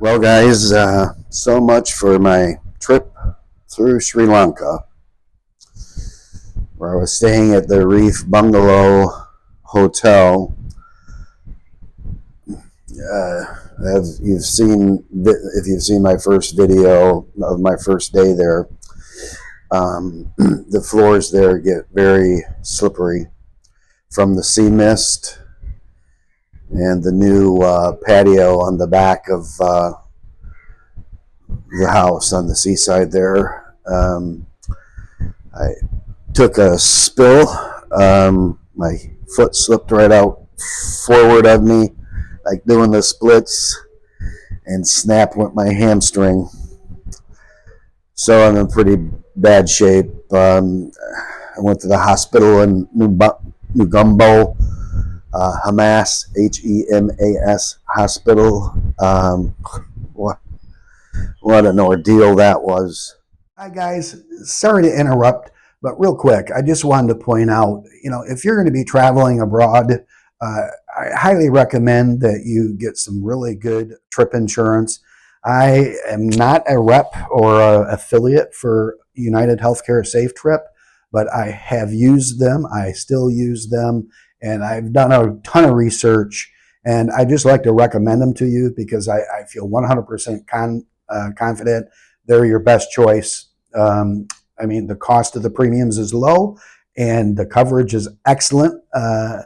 Well, guys, so much for my trip through Sri Lanka, where I was staying at the Reef Bungalow Hotel. If you've seen my first video of my first day there, the floors there get very slippery from the sea mist and the new patio on the back of the house on the seaside there. I took a spill. My foot slipped right out forward of me, like doing the splits, and snapped with my hamstring. So I'm in pretty bad shape. I went to the hospital in Colombo, Hemas, Hemas Hospital. What an ordeal that was. Hi guys, sorry to interrupt, but real quick, I just wanted to point out, if you're going to be traveling abroad, I highly recommend that you get some really good trip insurance. I am not a rep or an affiliate for United Healthcare Safe Trip, but I have used them. I still use them, and I've done a ton of research, and I just like to recommend them to you because I feel 100% confident they're your best choice. I mean, the cost of the premiums is low, and the coverage is excellent. I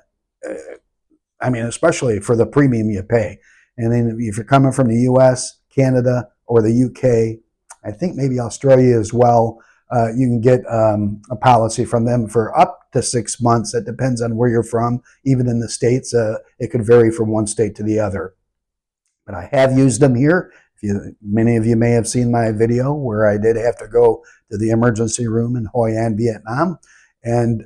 mean, especially for the premium you pay. And then if you're coming from the US, Canada, or the UK, I think maybe Australia as well, you can get a policy from them for up to 6 months. It depends on where you're from. Even in the States, it could vary from one state to the other. But I have used them here. Many of you may have seen my video where I did have to go to the emergency room in Hoi An, Vietnam, and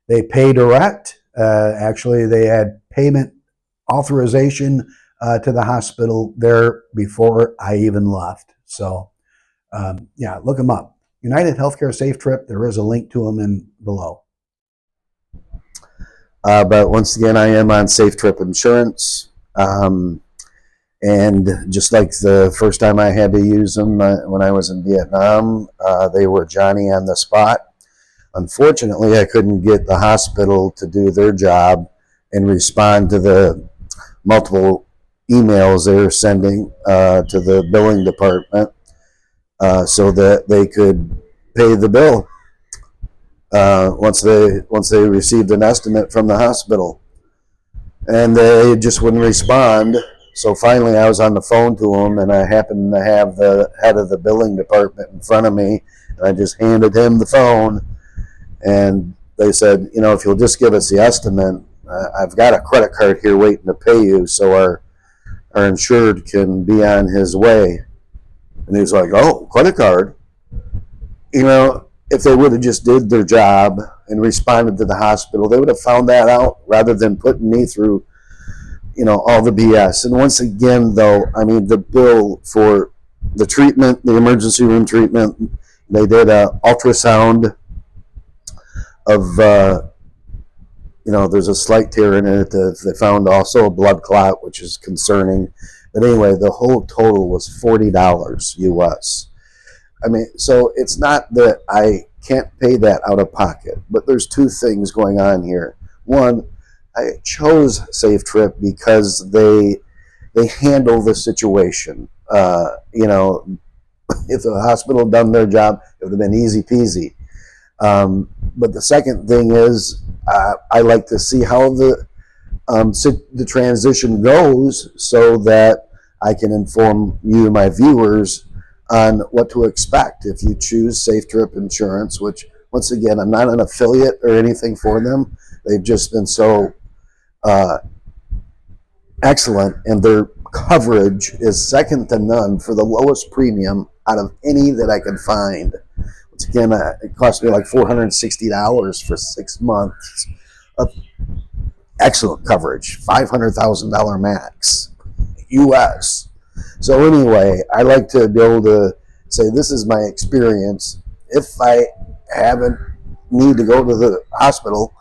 they pay direct. Actually, they had payment authorization to the hospital there before I even left. So, yeah, look them up. United Healthcare Safe Trip. There is a link to them in below. But once again, I am on Safe Trip Insurance. And just like the first time I had to use them when I was in Vietnam, they were Johnny on the spot. Unfortunately, I couldn't get the hospital to do their job and respond to the multiple emails they were sending to the billing department so that they could pay the bill once they received an estimate from the hospital. And they just wouldn't respond. So finally, I was on the phone to them, and I happened to have the head of the billing department in front of me, and I just handed him the phone, and they said, if you'll just give us the estimate, I've got a credit card here waiting to pay you, so our insured can be on his way. And he was like, oh, credit card? If they would have just did their job and responded to the hospital, they would have found that out rather than putting me through all the BS. And once again, though, I mean, the bill for the treatment, the emergency room treatment, they did an ultrasound of, there's a slight tear in it. They found also a blood clot, which is concerning. But anyway, the whole total was $40 US. I mean, so it's not that I can't pay that out of pocket, but there's two things going on here. One, I chose Safe Trip because they handle the situation. If the hospital had done their job, it would have been easy peasy. But the second thing is, I like to see how the transition goes so that I can inform you, my viewers, on what to expect if you choose Safe Trip Insurance, which, once again, I'm not an affiliate or anything for them. They've just been so excellent, and their coverage is second to none for the lowest premium out of any that I could find. Once again, it cost me like $460 for 6 months of excellent coverage, $500,000 max US. So anyway, I like to be able to say this is my experience. If I haven't need to go to the hospital,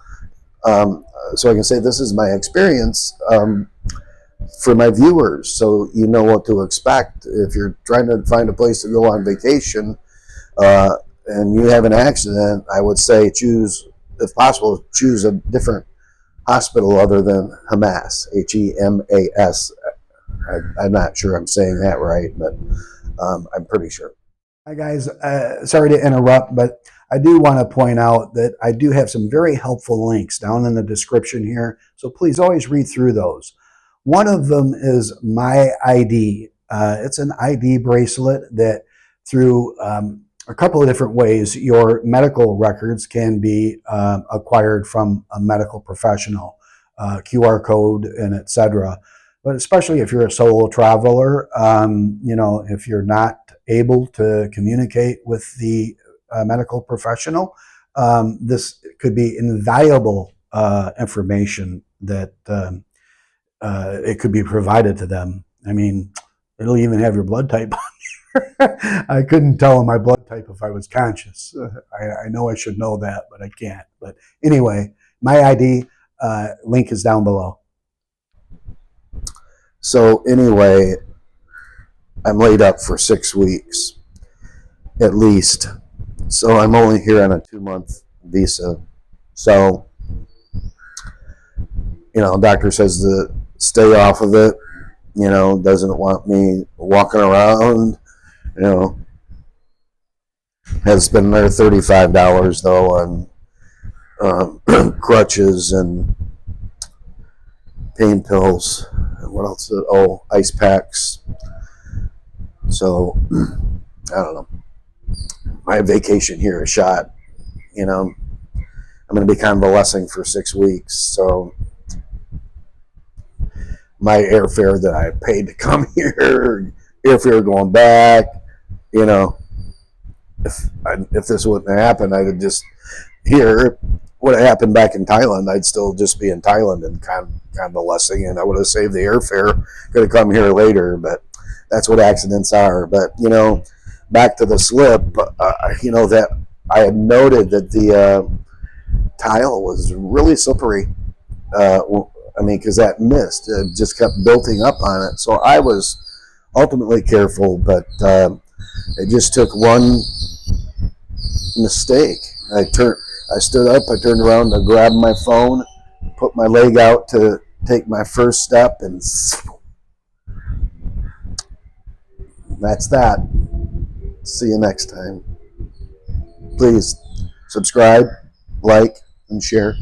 so I can say this is my experience. for my viewers, so you know what to expect. If you're trying to find a place to go on vacation and you have an accident, I would say choose, if possible, choose a different hospital other than Hemas, Hemas. I'm not sure I'm saying that right, but I'm pretty sure. Hi guys, sorry to interrupt, but I do want to point out that I do have some very helpful links down in the description here, so please always read through those. One of them is My ID. It's an ID bracelet that through a couple of different ways, your medical records can be acquired from a medical professional, QR code and etc. But especially if you're a solo traveler, if you're not able to communicate with the medical professional, this could be invaluable information that it could be provided to them. I mean, it'll even have your blood type on here. I couldn't tell my blood type if I was conscious. I know I should know that, but I can't. But anyway, My ID link is down below. So anyway, I'm laid up for 6 weeks at least. So I'm only here on a 2-month visa. So, doctor says to stay off of it, doesn't want me walking around, had to spend another $35 though on crutches and pain pills. What else? Oh, ice packs. So, I don't know. My vacation here is shot. I'm going to be convalescing for 6 weeks. So, my airfare that I paid to come here, airfare going back, if this wouldn't happen, I would just here. Would have happened back in Thailand, I'd still just be in Thailand and convalescing, and I would have saved the airfare. Could have come here later, but that's what accidents are. But back to the slip, that I had noted that the tile was really slippery. Because that mist just kept building up on it. So I was ultimately careful, but it just took one mistake. I stood up, I turned around to grab my phone, put my leg out to take my first step, and that's that. See you next time. Please subscribe, like, and share.